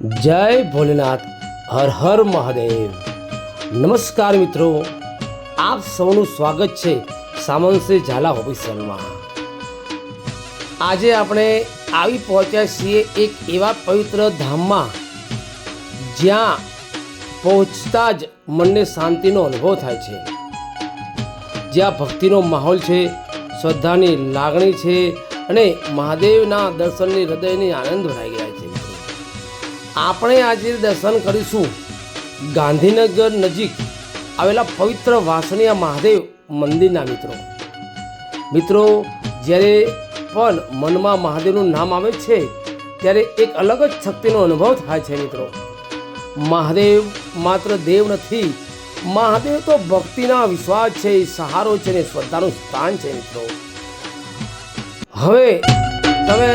जय भोलेनाथ। हर हर महादेव। नमस्कार मित्रों, आप સૌનું સ્વાગત છે સામંતસિંહ ઝાલા ઓફિશિયલમાં। આજે આપણે આવી પહોંચ્યા છીએ એક એવા પવિત્ર ધામમાં જ્યાં પહોંચતા જ મનને શાંતિનો અનુભવ થાય છે, જ્યાં ભક્તિનો માહોલ છે, શ્રદ્ધાની લાગણી છે અને મહાદેવના દર્શનની હૃદયની આનંદ ભરાઈ ગયા છે। આપણે આજે દર્શન કરીશું ગાંધીનગર નજીક આવેલા પવિત્ર વાસણિયા મહાદેવ મંદિરના। મિત્રો જ્યારે પણ મનમાં મહાદેવનું નામ આવે છે ત્યારે એક અલગ જ શક્તિનો અનુભવ થાય છે। મિત્રો, મહાદેવ માત્ર દેવ નથી, મહાદેવ તો ભક્તિના વિશ્વાસ છે, સહારો છે અને શ્રદ્ધાનું સ્થાન છે। મિત્રો, હવે તમે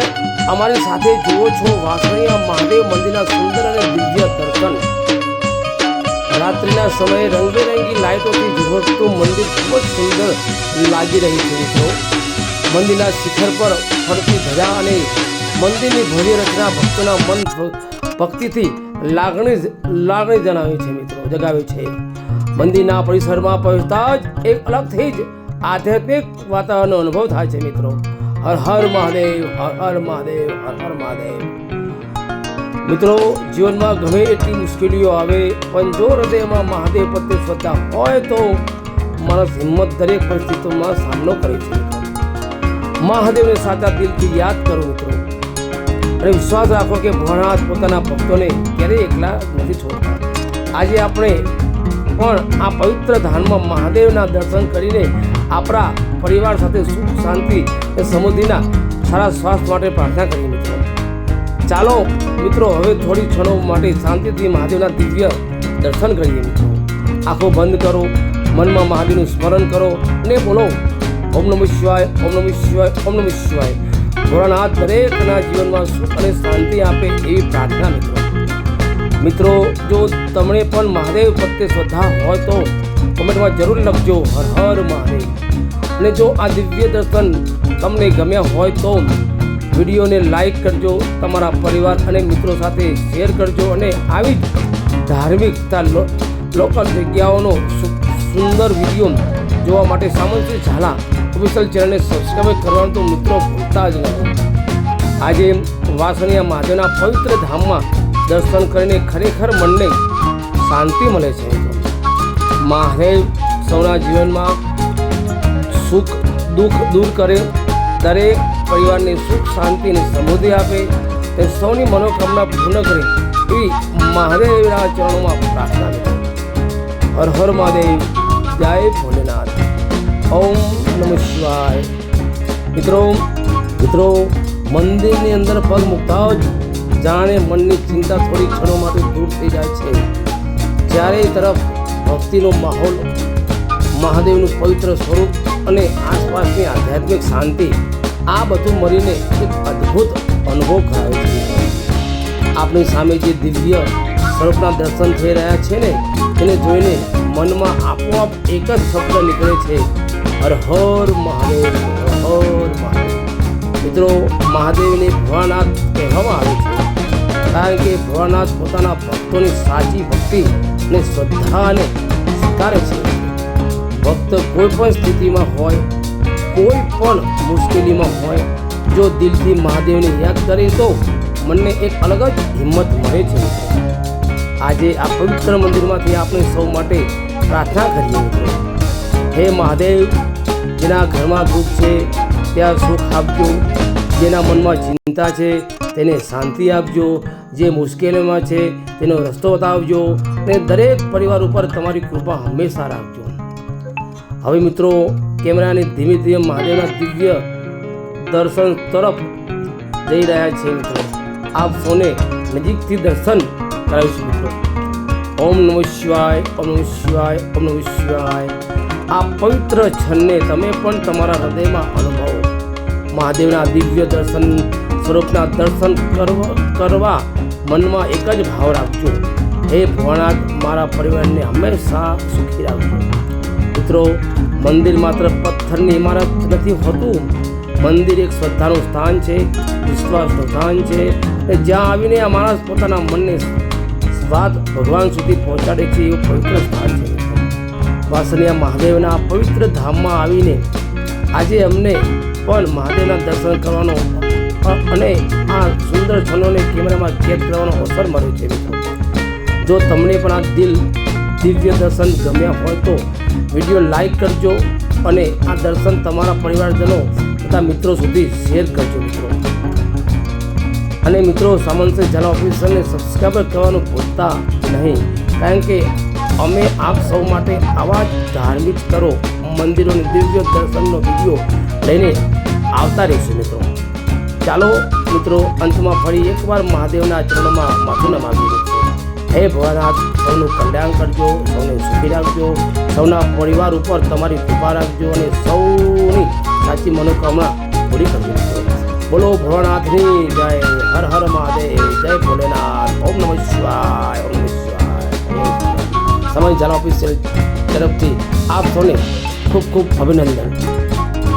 અમારી સાથે જુઓ છો વાસણિયા મહાદેવ મંદિરના સુંદર અને દિવ્ય દર્શન। રાત્રિના સમયે રંગબેરંગી લાઇટોથી ઝળહળતું મંદિર ખૂબ જ સુંદર લાગી રહી છે। મિત્રો, મંદિરના શિખર પર ફરતી ધજા અને મંદિરની ભવ્ય રચના ભક્તોના મન ભક્તિથી લાગણી જગાવે છે। મંદિરના પરિસરમાં પહોંચતા જ એક અલગથી જ આધ્યાત્મિક વાતાવરણનો અનુભવ થાય છે। મિત્રો, હર હર મહાદેવ, હર હર મહાદેવ, હર હર મહાદેવ। મિત્રો, જીવનમાં ગમે એટલી મુશ્કેલીઓ આવે પણ જો હૃદયમાં મહાદેવ પ્રત્યે શ્રદ્ધા હોય તો માણસ હિંમત દરેક પરિસ્થિતિમાં સામનો કરે છે। મહાદેવને સાચા દિલથી યાદ કરો મિત્રો, અને વિશ્વાસ રાખો કે ભોળાનાથ પોતાના ભક્તોને ક્યારેય એકલા નથી છોડતા। આજે આપણે પણ આ પવિત્ર ધામમાં મહાદેવના દર્શન કરીને આપણા પરિવાર સાથે સુખ શાંતિ અને સમૃદ્ધિના સારા સ્વાસ્થ્ય માટે પ્રાર્થના કરીએ। મિત્રો, ચાલો મિત્રો હવે થોડી ક્ષણો માટે શાંતિથી મહાદેવના દિવ્ય દર્શન કરીએ। મિત્રો, આંખો બંધ કરો, મનમાં મહાદેવનું સ્મરણ કરો અને બોલો ઓમ નમઃ શિવાય, ઓમ નમઃ શિવાય, ઓમ નમઃ શિવાય। ભોળાનાથ દરેકના જીવનમાં સુખ અને શાંતિ આપે એવી પ્રાર્થના। મિત્રો, જો તમને પણ મહાદેવ પ્રત્યે શ્રદ્ધા હોય તો કોમેન્ટમાં જરૂર લખજો હર હર મહાદેવ। અને જો આ દિવ્ય દર્શન તમને ગમ્યા હોય તો વિડીયોને લાઈક કરજો, તમારા પરિવાર અને મિત્રો સાથે શેર કરજો અને આવી જ ધાર્મિક લોકલ જગ્યાઓનો સુંદર વિડીયો જોવા માટે સામંતસિંહ ઝાલા ઓફિશિયલ ચેનલને સબસ્ક્રાઈબ કરવાનું તો મિત્રો ભૂલતા જ નહીં। આજે વાસણિયા મહાદેવના પવિત્ર ધામમાં દર્શન કરીને ખરેખર મનને શાંતિ મળે છે। મહાદેવ સૌના જીવનમાં સુખ દુઃખ દૂર કરે, દરેક પરિવારને સુખ શાંતિ અને સમૃદ્ધિ આપે, તે સૌની મનોકામના પૂર્ણ કરે એવી મહાદેવના ચરણોમાં પ્રાર્થના છે। હર હર મહાદેવ, જય ભોલેનાથ, ઓમ નમઃ શિવાય। મિત્રો, મંદિરની અંદર પગ મૂકતા જ જાણે મનની ચિંતા થોડી ક્ષણો માટે દૂર થઈ જાય છે। ચારે તરફ ભક્તિનો માહોલ, મહાદેવનું પવિત્ર સ્વરૂપ અને આસપાસની આધ્યાત્મિક શાંતિ, આ બધું મળીને એક અદ્ભુત અનુભવ કરાવે છે। આપણી સામે જે દિવ્ય સ્વરૂપના દર્શન થઈ રહ્યા છે ને, તેને જોઈને મનમાં આપોઆપ એક જ શબ્દ નીકળે છે હર હર મહાદેવ, હર હર મહાદેવ। મિત્રો, મહાદેવને ભોળાનાથ કહેવામાં આવે છે કારણ કે ભોળાનાથ પોતાના ભક્તોની સાચી ભક્તિ અને શ્રદ્ધાને સ્વીકારે છે। ભક્ત કોઈ પણ સ્થિતિમાં હોય, કોઈ પણ મુશ્કેલીમાં હોય, જો દિલથી મહાદેવને યાદ કરે તો મનને એક અલગ જ હિંમત મળે છે। આજે આ પવિત્ર મંદિરમાંથી આપણે સૌ માટે પ્રાર્થના કરીએ। મિત્રો, હે મહાદેવ, જેના ઘરમાં દુઃખ છે ત્યાં સુખ આપજો, જેના મનમાં ચિંતા છે તેને શાંતિ આપજો, જે મુશ્કેલીમાં છે તેનો રસ્તો બતાવજો અને દરેક પરિવાર ઉપર તમારી કૃપા હંમેશા રાખજો। હવે મિત્રો, કેમેરાની ધીમે ધીમે મહાદેવના દિવ્ય દર્શન તરફ જઈ રહ્યા છે। મિત્રો, આપ સૌને નજીકથી દર્શન કરાવીશું। મિત્રો, ઓમ નમઃ શિવાય, ઓમ નમઃ શિવાય, ઓમ નમઃ શિવાય। આ પવિત્ર ક્ષણને તમે પણ તમારા હૃદયમાં અનુભવો। મહાદેવના દિવ્ય દર્શન સ્વરૂપના દર્શન કરવા મનમાં એક જ ભાવ રાખજો, હે ભોળાનાથ, મારા પરિવારને હંમેશા સુખી રાખજો। મિત્રો, મંદિર માત્ર પથ્થરની ઇમારત નથી હોતું, મંદિર એક શ્રદ્ધાનું સ્થાન છે, વિશ્વાસનું સ્થાન છે, જ્યાં આવીને આ માણસ પોતાના મનને વાત ભગવાન સુધી પહોંચાડે છે એવું પવિત્ર સ્થાન છે. વાસણિયા મહાદેવના પવિત્ર ધામમાં આવીને આજે અમને પણ મહાદેવના દર્શન કરવાનો અને આ સુંદર ક્ષણોને કેમેરામાં કેદ કરવાનો અવસર મળ્યો છે. જો તમને પણ આ દિવ્ય દર્શન ગમ્યા હોય તો વિડીયો લાઈક કરજો અને આ દર્શન તમારા પરિવારજનો તથા મિત્રો સુધી શેર કરજો મિત્રો. અને મિત્રો સામંત ઝાલા ઓફિશિયલને સબસ્ક્રાઈબ કરવાનું ભૂલતા નહીં, કારણ કે અમે આપ સૌ માટે આવા જ ધાર્મિક સ્થળો, મંદિરોની દિવ્ય દર્શનનો વિડીયો લઈને આવતા રહીશું મિત્રો. ચાલો મિત્રો, અંતમાં ફરી એકવાર મહાદેવના ચરણોમાં માથું નમાવી દઈશું. હે ભોળાનાથ, સૌનું કલ્યાણ કરજો, સૌને સુખી રાખજો, સૌના પરિવાર ઉપર તમારી કૃપા રાખજો અને સૌની સાચી મનોકામના પૂરી કરજો. બોલો ભોળાનાથની જય. હર હર મહાદેવ. જય ભોલેનાથ. ઓમ નમઃ શિવાય. ઓમ નમઃ શિવાય. સમય ઝાલા ઓફિશિયલ તરફથી આપ સૌને ખૂબ ખૂબ અભિનંદન.